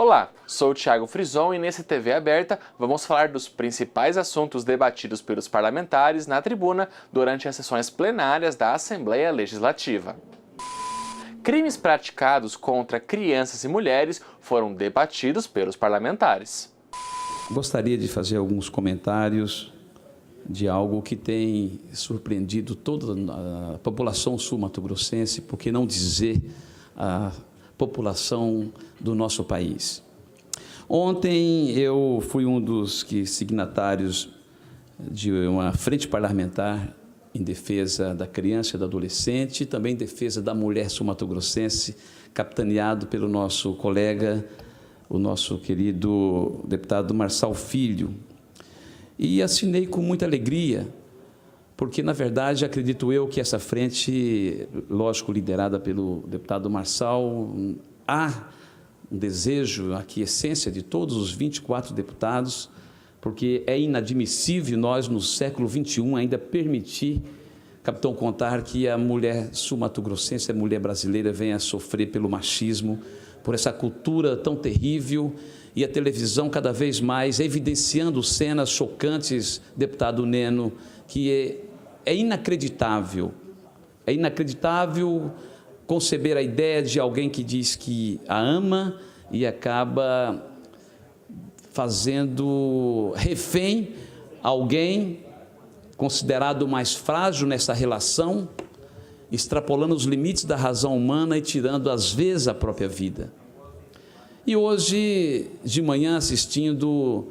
Olá, sou o Thiago Frison e nesse TV Aberta vamos falar dos principais assuntos debatidos pelos parlamentares na tribuna durante as sessões plenárias da Assembleia Legislativa. Crimes praticados contra crianças e mulheres foram debatidos pelos parlamentares. Gostaria de fazer alguns comentários de algo que tem surpreendido toda a população sul-mato-grossense, por que não dizer a população do nosso país. Ontem eu fui um dos signatários de uma frente parlamentar em defesa da criança e do adolescente e também em defesa da mulher sul-mato-grossense, capitaneado pelo nosso colega, o nosso querido deputado Marçal Filho. E assinei com muita alegria, porque, na verdade, acredito eu que essa frente, lógico, liderada pelo deputado Marçal, há um desejo, a aquiescência de todos os 24 deputados, porque é inadmissível nós, no século XXI, ainda permitir, capitão, contar que a mulher sul-mato-grossense, a mulher brasileira, venha a sofrer pelo machismo, por essa cultura tão terrível, e a televisão cada vez mais evidenciando cenas chocantes, deputado Neno, que é inacreditável conceber a ideia de alguém que diz que a ama e acaba fazendo refém alguém considerado mais frágil nessa relação, extrapolando os limites da razão humana e tirando, às vezes, a própria vida. E hoje, de manhã, assistindo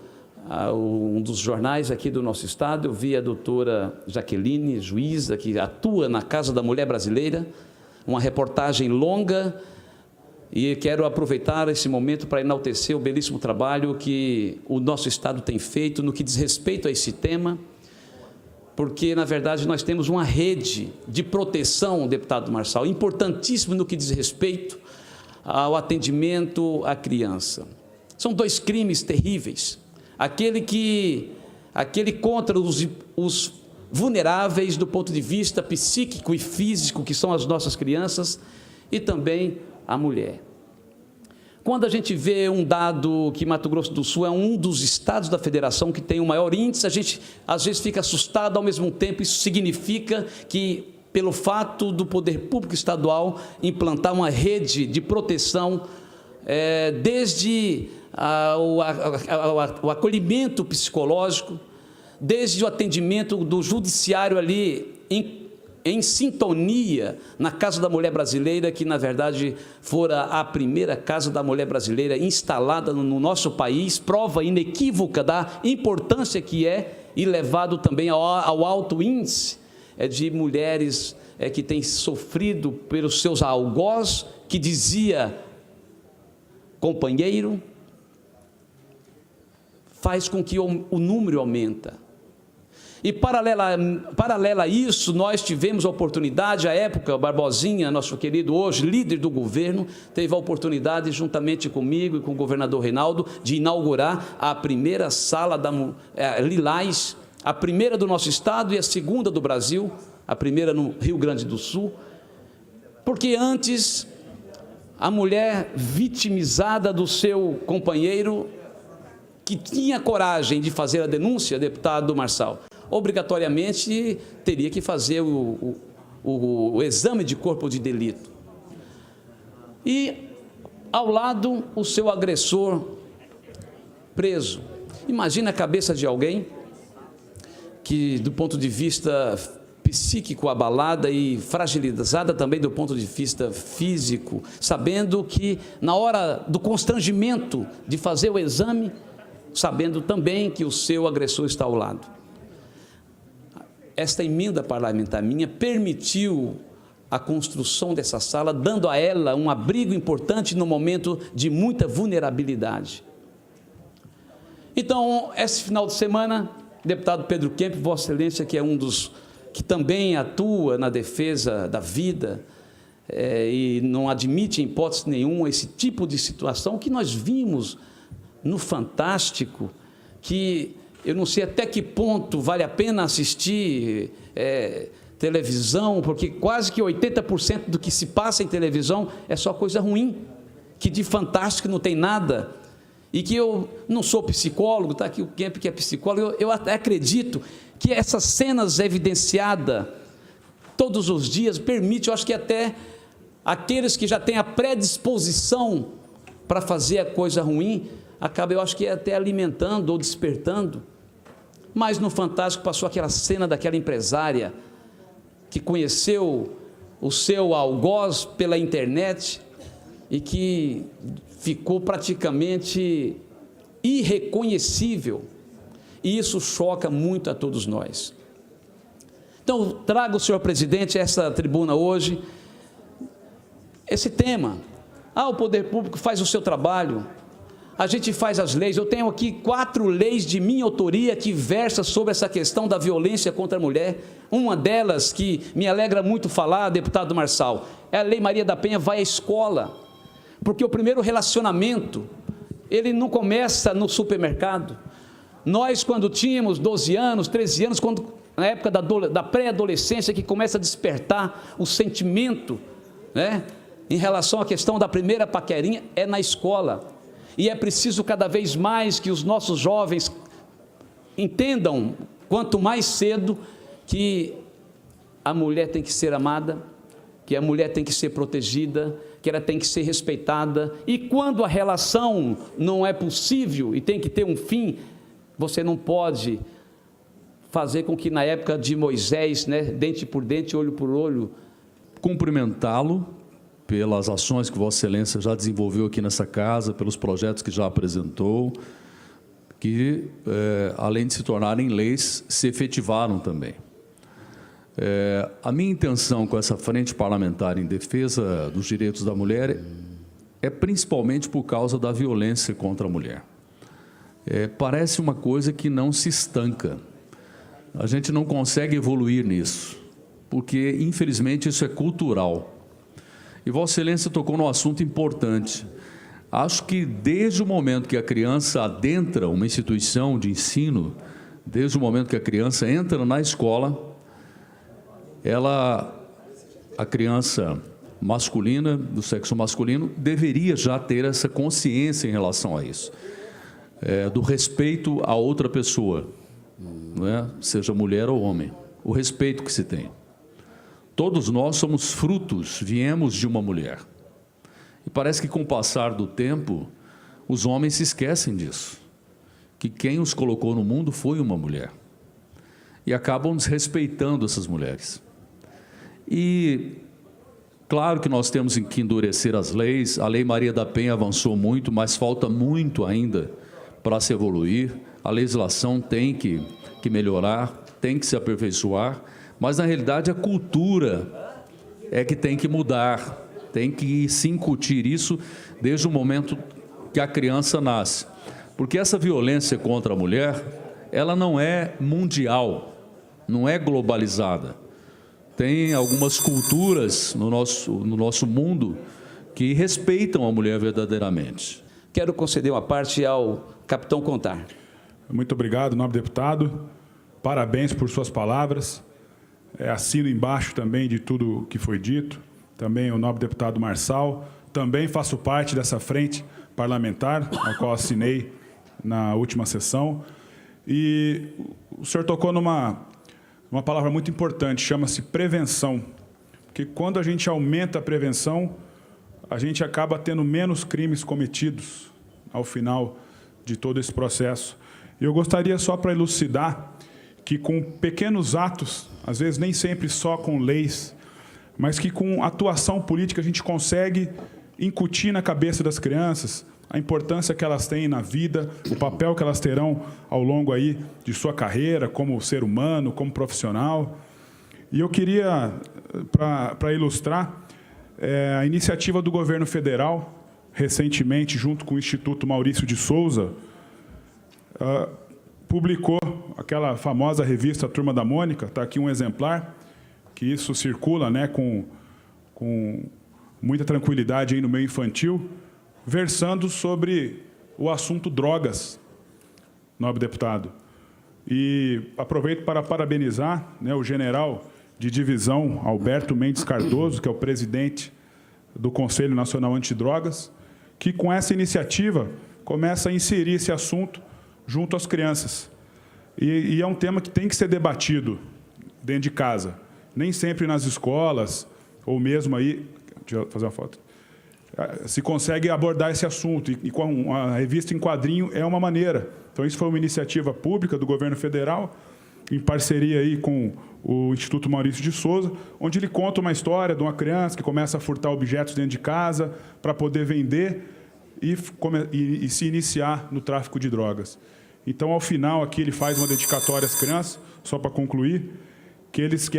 a um dos jornais aqui do nosso estado, eu vi a doutora Jaqueline, juíza, que atua na Casa da Mulher Brasileira, uma reportagem longa, e quero aproveitar esse momento para enaltecer o belíssimo trabalho que o nosso estado tem feito no que diz respeito a esse tema, porque, na verdade, nós temos uma rede de proteção, deputado Marçal, importantíssimo no que diz respeito ao atendimento à criança. São dois crimes terríveis. Aquele contra os vulneráveis do ponto de vista psíquico e físico, que são as nossas crianças, e também a mulher. Quando a gente vê um dado que Mato Grosso do Sul é um dos estados da federação que tem o maior índice, a gente às vezes fica assustado, ao mesmo tempo isso significa que, pelo fato do poder público estadual implantar uma rede de proteção, desde o acolhimento psicológico, desde o atendimento do judiciário ali em sintonia na Casa da Mulher Brasileira, que na verdade fora a primeira Casa da Mulher Brasileira instalada no nosso país, prova inequívoca da importância que é, e levado também ao alto índice de mulheres que têm sofrido pelos seus algoz, que dizia companheiro, faz com que o número aumenta. E paralela a isso, nós tivemos a oportunidade, à época, o Barbosinha, nosso querido hoje líder do governo, teve a oportunidade, juntamente comigo e com o governador Reinaldo, de inaugurar a primeira sala da Lilás, a primeira do nosso estado e a segunda do Brasil, a primeira no Rio Grande do Sul, porque antes a mulher vitimizada do seu companheiro, que tinha coragem de fazer a denúncia, deputado Marçal, obrigatoriamente teria que fazer o exame de corpo de delito. E, ao lado, o seu agressor preso. Imagina a cabeça de alguém que, do ponto de vista psíquico, abalada e fragilizada também do ponto de vista físico, sabendo que, na hora do constrangimento de fazer o exame, sabendo também que o seu agressor está ao lado. Esta emenda parlamentar minha permitiu a construção dessa sala, dando a ela um abrigo importante no momento de muita vulnerabilidade. Então, esse final de semana, deputado Pedro Kemp, Vossa Excelência, que é um dos que também atua na defesa da vida e não admite, em hipótese nenhuma, esse tipo de situação que nós vimos no Fantástico, que eu não sei até que ponto vale a pena assistir televisão, porque quase que 80% do que se passa em televisão é só coisa ruim. que de fantástico não tem nada, e que eu não sou psicólogo, está aqui o Kemp que é psicólogo, eu até acredito que essas cenas evidenciadas todos os dias permite, eu acho que até aqueles que já têm a predisposição para fazer a coisa ruim, acaba, eu acho que até alimentando ou despertando. Mas no Fantástico passou aquela cena daquela empresária que conheceu o seu algoz pela internet e que ficou praticamente irreconhecível. E isso choca muito a todos nós. Então, trago, senhor presidente, a essa tribuna hoje, esse tema. O poder público faz o seu trabalho, a gente faz as leis. Eu tenho aqui 4 leis de minha autoria que versam sobre essa questão da violência contra a mulher. Uma delas, que me alegra muito falar, deputado Marçal, é a Lei Maria da Penha vai à escola, porque o primeiro relacionamento, ele não começa no supermercado. Nós, quando tínhamos 12 anos, 13 anos, na época da pré-adolescência, que começa a despertar o sentimento, né, em relação à questão da primeira paquerinha, é na escola. E é preciso cada vez mais que os nossos jovens entendam, quanto mais cedo, que a mulher tem que ser amada, que a mulher tem que ser protegida, que ela tem que ser respeitada, e quando a relação não é possível e tem que ter um fim, você não pode fazer com que na época de Moisés, né, dente por dente, olho por olho. Cumprimentá-lo pelas ações que Vossa Excelência já desenvolveu aqui nessa casa, pelos projetos que já apresentou, que, além de se tornarem leis, se efetivaram também. A minha intenção com essa frente parlamentar em defesa dos direitos da mulher é principalmente por causa da violência contra a mulher. Parece uma coisa que não se estanca. A gente não consegue evoluir nisso, porque, infelizmente, isso é cultural. E Vossa Excelência tocou num assunto importante. Acho que desde o momento que a criança adentra uma instituição de ensino, desde o momento que a criança entra na escola, a criança masculina, do sexo masculino, deveria já ter essa consciência em relação a isso, do respeito a outra pessoa, não é? Seja mulher ou homem, o respeito que se tem. Todos nós somos frutos, viemos de uma mulher. E parece que com o passar do tempo, os homens se esquecem disso, que quem os colocou no mundo foi uma mulher. E acabam desrespeitando essas mulheres. E claro que nós temos que endurecer as leis, a Lei Maria da Penha avançou muito, mas falta muito ainda para se evoluir, a legislação tem que melhorar, tem que se aperfeiçoar, mas na realidade a cultura é que tem que mudar, tem que se incutir isso desde o momento que a criança nasce. Porque essa violência contra a mulher, ela não é mundial, não é globalizada. Tem algumas culturas no nosso mundo que respeitam a mulher verdadeiramente. Quero conceder uma parte ao capitão Contar. Muito obrigado, nobre deputado. Parabéns por suas palavras. Assino embaixo também de tudo que foi dito. Também o nobre deputado Marçal. Também faço parte dessa frente parlamentar, a qual assinei na última sessão. E o senhor tocou numa palavra muito importante, chama-se prevenção. Porque quando a gente aumenta a prevenção, a gente acaba tendo menos crimes cometidos ao final de todo esse processo. E eu gostaria só para elucidar que com pequenos atos, às vezes nem sempre só com leis, mas que com atuação política a gente consegue incutir na cabeça das crianças a importância que elas têm na vida, o papel que elas terão ao longo aí de sua carreira, como ser humano, como profissional. E eu queria, para ilustrar, a iniciativa do governo federal, recentemente, junto com o Instituto Maurício de Souza, publicou aquela famosa revista Turma da Mônica, está aqui um exemplar, que isso circula, né, com muita tranquilidade aí no meio infantil, versando sobre o assunto drogas, nobre deputado. E aproveito para parabenizar, né, o general de divisão Alberto Mendes Cardoso, que é o presidente do Conselho Nacional Antidrogas, que com essa iniciativa começa a inserir esse assunto junto às crianças. E é um tema que tem que ser debatido dentro de casa. Nem sempre nas escolas, ou mesmo aí... Deixa eu fazer uma foto. Se consegue abordar esse assunto, e com a revista em quadrinho é uma maneira. Então, isso foi uma iniciativa pública do governo federal, em parceria aí com o Instituto Maurício de Souza, onde ele conta uma história de uma criança que começa a furtar objetos dentro de casa para poder vender e se iniciar no tráfico de drogas. Então, ao final, aqui ele faz uma dedicatória às crianças, só para concluir, que eles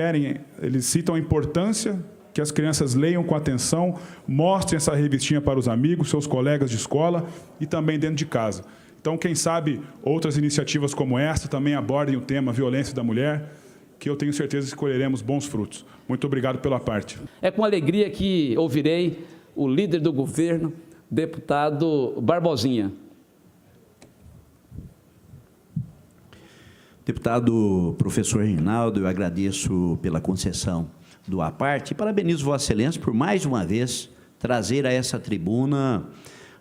citam a importância que as crianças leiam com atenção, mostrem essa revistinha para os amigos, seus colegas de escola e também dentro de casa. Então, quem sabe outras iniciativas como essa também abordem o tema violência da mulher, que eu tenho certeza que colheremos bons frutos. Muito obrigado pela parte. É com alegria que ouvirei o líder do governo, deputado Barbosinha. Deputado professor Reinaldo, eu agradeço pela concessão do à parte e parabenizo Vossa Excelência por mais uma vez trazer a essa tribuna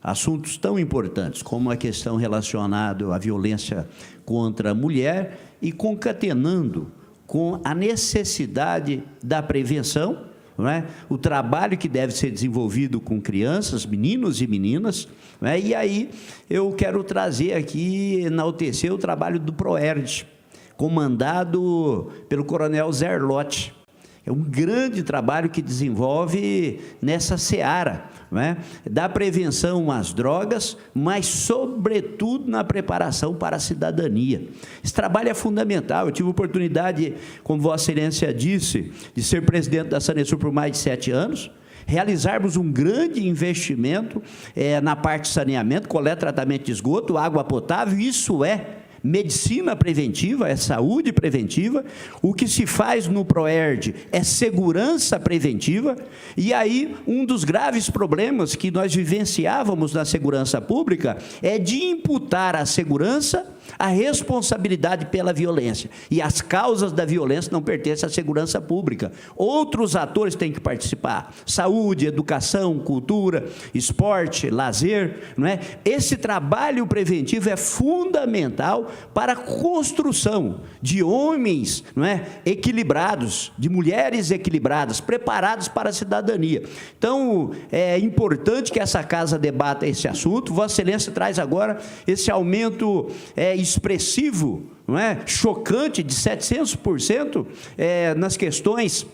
assuntos tão importantes como a questão relacionada à violência contra a mulher e concatenando com a necessidade da prevenção, não é? O trabalho que deve ser desenvolvido com crianças, meninos e meninas, não é? E aí eu quero trazer aqui, enaltecer o trabalho do PROERD, comandado pelo coronel Zerlotti. É um grande trabalho que desenvolve nessa seara, não é? Da prevenção às drogas, mas, sobretudo, na preparação para a cidadania. Esse trabalho é fundamental. Eu tive a oportunidade, como Vossa Excelência disse, de ser presidente da Sanesur por mais de 7 anos, realizarmos um grande investimento na parte de saneamento, coleta, tratamento de esgoto, água potável. Isso é medicina preventiva, é saúde preventiva. O que se faz no PROERD é segurança preventiva. E aí, um dos graves problemas que nós vivenciávamos na segurança pública é de imputar à segurança a responsabilidade pela violência. E as causas da violência não pertencem à segurança pública. Outros atores têm que participar. Saúde, educação, cultura, esporte, lazer, não é? Esse trabalho preventivo é fundamental para a construção de homens, não é, equilibrados, de mulheres equilibradas, preparadas para a cidadania. Então, é importante que essa casa debata esse assunto. Vossa Excelência traz agora esse aumento expressivo, não é, chocante, de 700% nas questões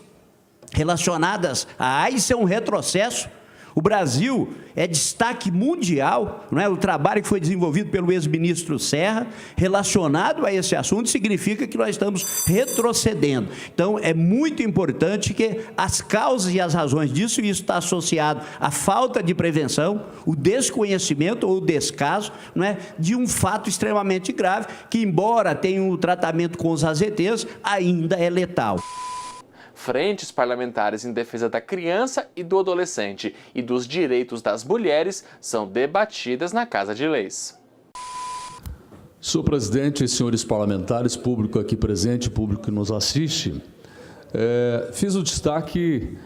relacionadas à AIDS. Isso é um retrocesso. O Brasil é destaque mundial, não é? O trabalho que foi desenvolvido pelo ex-ministro Serra, relacionado a esse assunto, significa que nós estamos retrocedendo. Então, é muito importante que as causas e as razões disso, e isso está associado à falta de prevenção, o desconhecimento ou o descaso, não é, de um fato extremamente grave, que, embora tenha um tratamento com os AZTs, ainda é letal. Frentes parlamentares em defesa da criança e do adolescente e dos direitos das mulheres são debatidas na Casa de Leis. Senhor presidente, senhores parlamentares, público aqui presente, público que nos assiste, fiz o destaque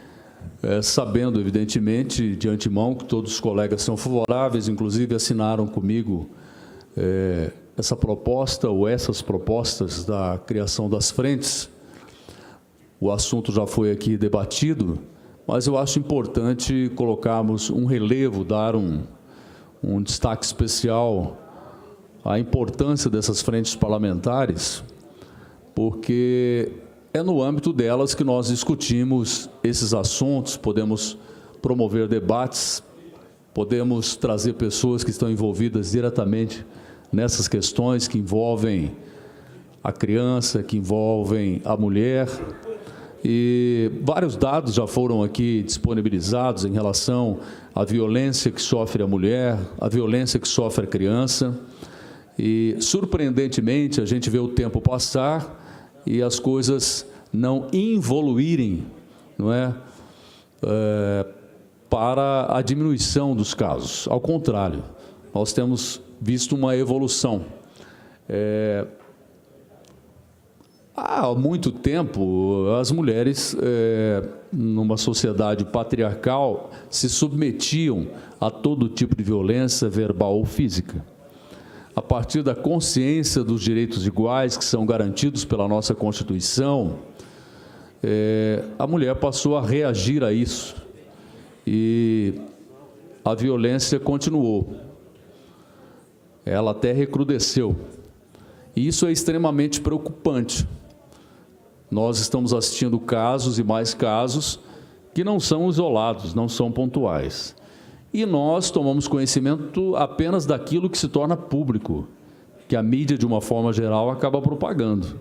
sabendo, evidentemente, de antemão, que todos os colegas são favoráveis, inclusive assinaram comigo essa proposta ou essas propostas da criação das frentes. O assunto já foi aqui debatido, mas eu acho importante colocarmos um relevo, dar um destaque especial à importância dessas frentes parlamentares, porque é no âmbito delas que nós discutimos esses assuntos, podemos promover debates, podemos trazer pessoas que estão envolvidas diretamente nessas questões que envolvem a criança, que envolvem a mulher. E vários dados já foram aqui disponibilizados em relação à violência que sofre a mulher, a violência que sofre a criança. E, surpreendentemente, a gente vê o tempo passar e as coisas não evoluírem, não é? Para a diminuição dos casos. Ao contrário, nós temos visto uma evolução. Há muito tempo, as mulheres, numa sociedade patriarcal, se submetiam a todo tipo de violência verbal ou física. A partir da consciência dos direitos iguais que são garantidos pela nossa Constituição, a mulher passou a reagir a isso e a violência continuou. Ela até recrudesceu. E isso é extremamente preocupante. Nós estamos assistindo casos e mais casos que não são isolados, não são pontuais. E nós tomamos conhecimento apenas daquilo que se torna público, que a mídia, de uma forma geral, acaba propagando.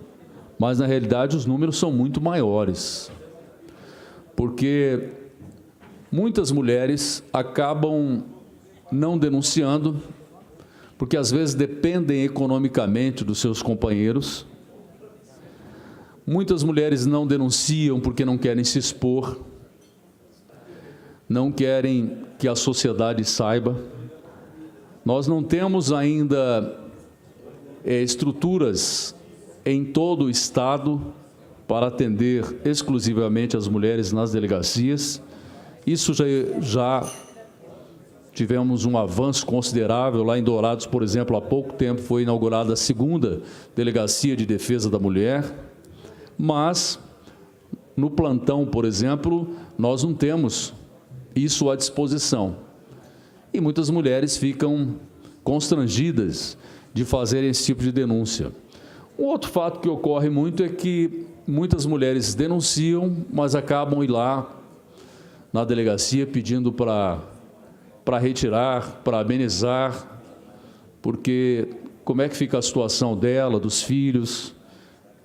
Mas, na realidade, os números são muito maiores. Porque muitas mulheres acabam não denunciando, porque às vezes dependem economicamente dos seus companheiros. Muitas mulheres não denunciam porque não querem se expor, não querem que a sociedade saiba. Nós não temos ainda estruturas em todo o Estado para atender exclusivamente as mulheres nas delegacias. Isso já tivemos um avanço considerável. Lá em Dourados, por exemplo, há pouco tempo foi inaugurada a 2ª Delegacia de Defesa da Mulher, mas no plantão, por exemplo, nós não temos isso à disposição. E muitas mulheres ficam constrangidas de fazerem esse tipo de denúncia. Um outro fato que ocorre muito é que muitas mulheres denunciam, mas acabam ir lá na delegacia pedindo para retirar, para amenizar, porque como é que fica a situação dela, dos filhos?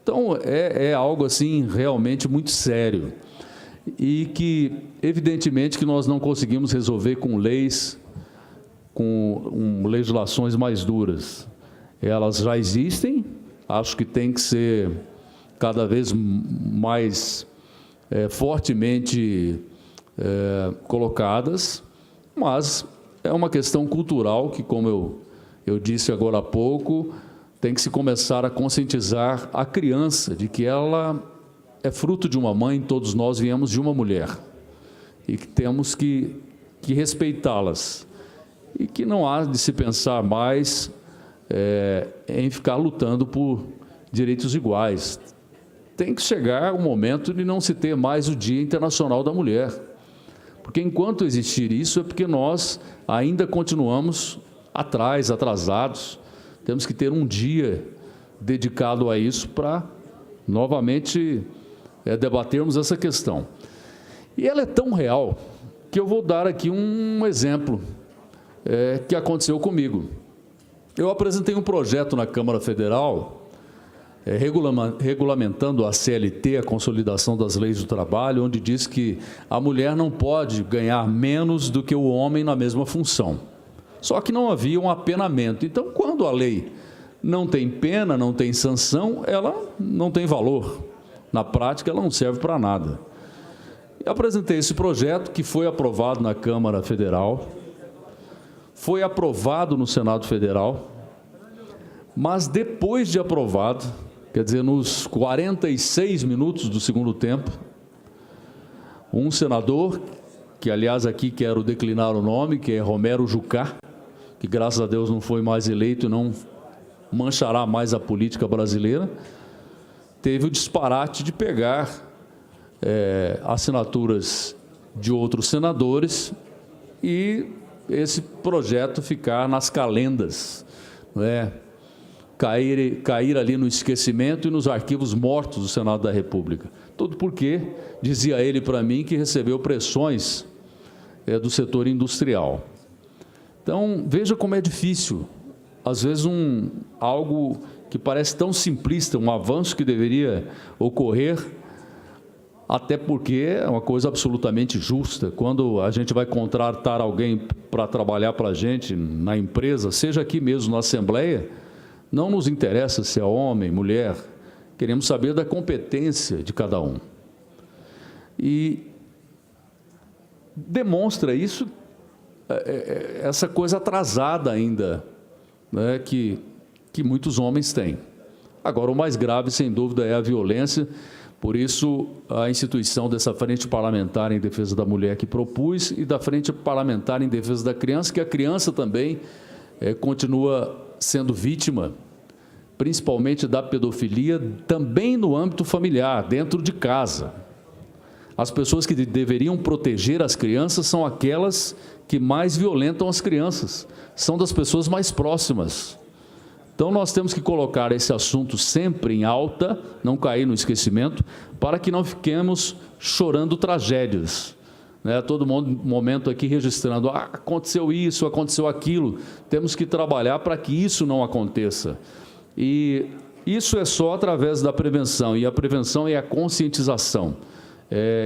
Então, é algo assim realmente muito sério e que, evidentemente, que nós não conseguimos resolver com leis, com legislações mais duras. Elas já existem, acho que tem que ser cada vez mais fortemente colocadas, mas é uma questão cultural que, como eu disse agora há pouco, tem que se começar a conscientizar a criança de que ela é fruto de uma mãe, todos nós viemos de uma mulher, e que temos que respeitá-las, e que não há de se pensar mais em ficar lutando por direitos iguais. Tem que chegar o momento de não se ter mais o Dia Internacional da Mulher, porque enquanto existir isso é porque nós ainda continuamos atrasados. Temos que ter um dia dedicado a isso para novamente debatermos essa questão. E ela é tão real que eu vou dar aqui um exemplo que aconteceu comigo. Eu apresentei um projeto na Câmara Federal regulamentando a CLT, a Consolidação das Leis do Trabalho, onde diz que a mulher não pode ganhar menos do que o homem na mesma função. Só que não havia um apenamento. Então, quando a lei não tem pena, não tem sanção, ela não tem valor. Na prática, ela não serve para nada. Eu apresentei esse projeto, que foi aprovado na Câmara Federal, foi aprovado no Senado Federal, mas depois de aprovado, quer dizer, nos 46 minutos do segundo tempo, um senador, que aliás aqui quero declinar o nome, que é Romero Jucá, que graças a Deus não foi mais eleito e não manchará mais a política brasileira, teve o disparate de pegar assinaturas de outros senadores e esse projeto ficar nas calendas, não é? Cair ali no esquecimento e nos arquivos mortos do Senado da República. Tudo porque, dizia ele para mim, que recebeu pressões do setor industrial. Então, veja como é difícil. Às vezes, algo que parece tão simplista, um avanço que deveria ocorrer, até porque é uma coisa absolutamente justa. Quando a gente vai contratar alguém para trabalhar para a gente na empresa, seja aqui mesmo na Assembleia, não nos interessa se é homem, mulher, queremos saber da competência de cada um. E demonstra isso, essa coisa atrasada ainda, né, que muitos homens têm. Agora, o mais grave, sem dúvida, é a violência. Por isso, a instituição dessa frente parlamentar em defesa da mulher que propus e da frente parlamentar em defesa da criança, que a criança também continua sendo vítima, principalmente da pedofilia, também no âmbito familiar, dentro de casa. As pessoas que deveriam proteger as crianças são aquelas que mais violentam as crianças, são das pessoas mais próximas. Então, nós temos que colocar esse assunto sempre em alta, não cair no esquecimento, para que não fiquemos chorando tragédias. Todo momento aqui registrando, aconteceu isso, aconteceu aquilo. Temos que trabalhar para que isso não aconteça. E isso é só através da prevenção, e a prevenção é a conscientização.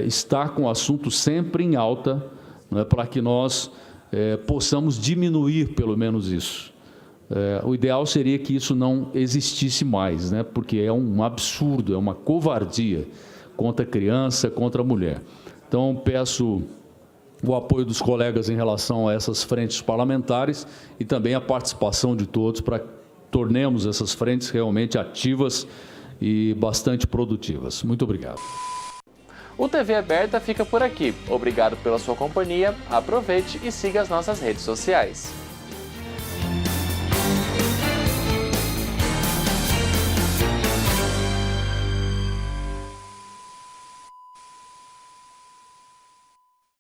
Estar com o assunto sempre em alta, para que nós possamos diminuir pelo menos isso. O ideal seria que isso não existisse mais, porque é um absurdo, é uma covardia contra a criança, contra a mulher. Então, peço o apoio dos colegas em relação a essas frentes parlamentares e também a participação de todos para que tornemos essas frentes realmente ativas e bastante produtivas. Muito obrigado. O TV Aberta fica por aqui. Obrigado pela sua companhia, aproveite e siga as nossas redes sociais.